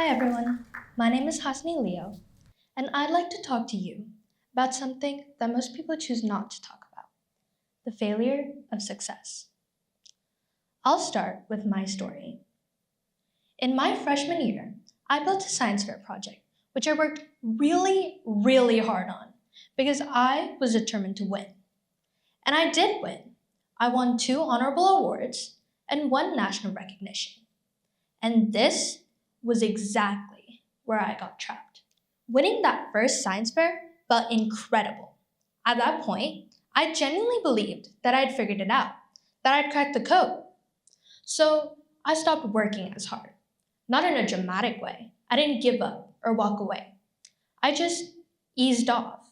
Hi everyone, my name is Hasni Leo, and I'd like to talk to you about something that most people choose not to talk about: the failure of success. I'll start with my story. In my freshman year, I built a science fair project, which I worked really hard on because I was determined to win. And I did win. I won two honorable awards and one national recognition. And this was exactly where I got trapped. Winning that first science fair felt incredible. At that point, I genuinely believed that I'd figured it out, that I'd cracked the code. So I stopped working as hard. Not in a dramatic way. I didn't give up or walk away. I just eased off.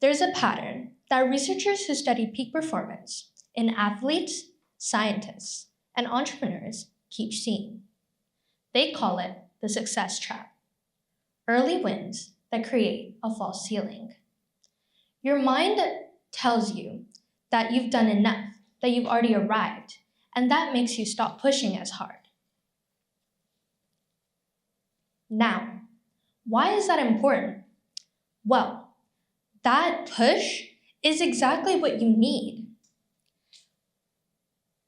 There's a pattern that researchers who study peak performance in athletes, scientists, and entrepreneurs keep seeing. They call it the success trap: early wins that create a false ceiling. Your mind tells you that you've done enough, that you've already arrived, and that makes you stop pushing as hard. Now, why is that important? Well, that push is exactly what you need.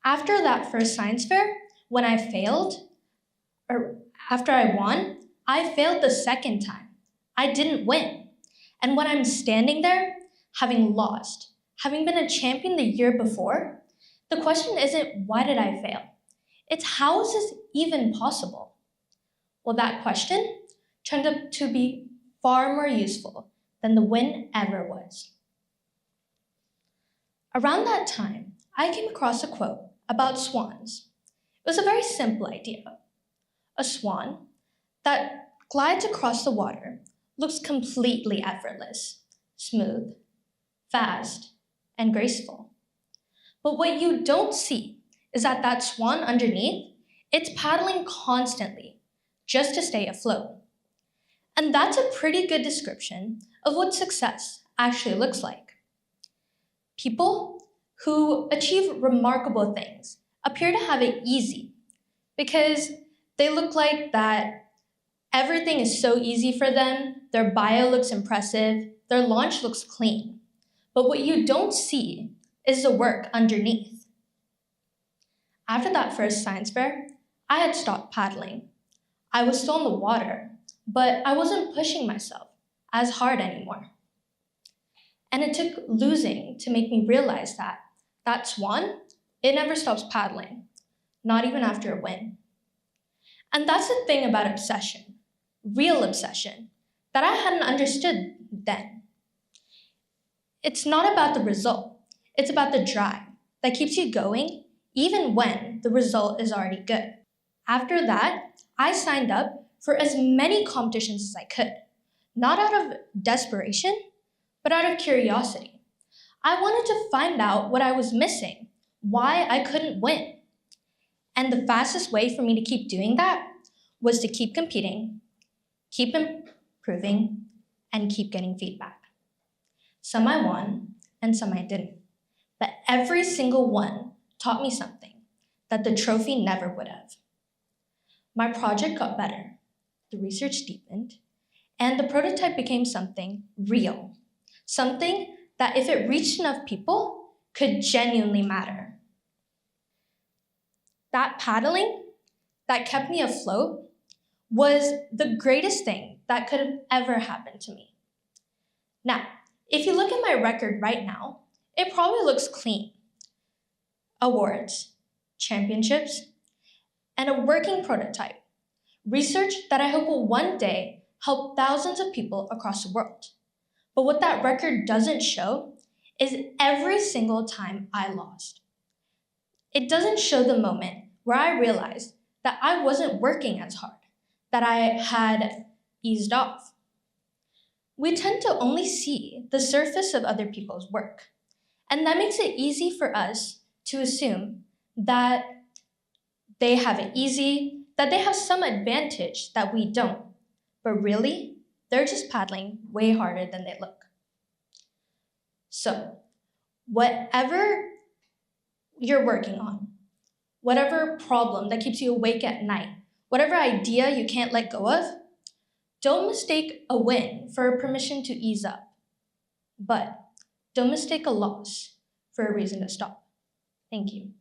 After that first science fair, when I failed, or after I won, I failed the second time. I didn't win. And when I'm standing there, having lost, having been a champion the year before, the question isn't why did I fail? It's how is this even possible? Well, that question turned out to be far more useful than the win ever was. Around that time, I came across a quote about swans. It was a very simple idea. A swan that glides across the water looks completely effortless, smooth, fast, and graceful. But what you don't see is that that swan underneath, it's paddling constantly just to stay afloat. And that's a pretty good description of what success actually looks like. People who achieve remarkable things appear to have it easy because they look like that everything is so easy for them, their bio looks impressive, their launch looks clean. But what you don't see is the work underneath. After that first science fair, I had stopped paddling. I was still in the water, but I wasn't pushing myself as hard anymore. And it took losing to make me realize that that swan, it never stops paddling, not even after a win. And that's the thing about obsession, real obsession, that I hadn't understood then. It's not about the result, it's about the drive that keeps you going even when the result is already good. After that, I signed up for as many competitions as I could, not out of desperation, but out of curiosity. I wanted to find out what I was missing, why I couldn't win. And the fastest way for me to keep doing that was to keep competing, keep improving, and keep getting feedback. Some I won, and some I didn't. But every single one taught me something that the trophy never would have. My project got better, the research deepened, and the prototype became something real, something that if it reached enough people, could genuinely matter. That paddling that kept me afloat was the greatest thing that could have ever happened to me. Now, if you look at my record right now, it probably looks clean. Awards, championships, and a working prototype. Research that I hope will one day help thousands of people across the world. But what that record doesn't show is every single time I lost. It doesn't show the moment where I realized that I wasn't working as hard, that I had eased off. We tend to only see the surface of other people's work, and that makes it easy for us to assume that they have it easy, that they have some advantage that we don't. But really, they're just paddling way harder than they look. So, whatever you're working on, whatever problem that keeps you awake at night, whatever idea you can't let go of, don't mistake a win for a permission to ease up. But don't mistake a loss for a reason to stop. Thank you.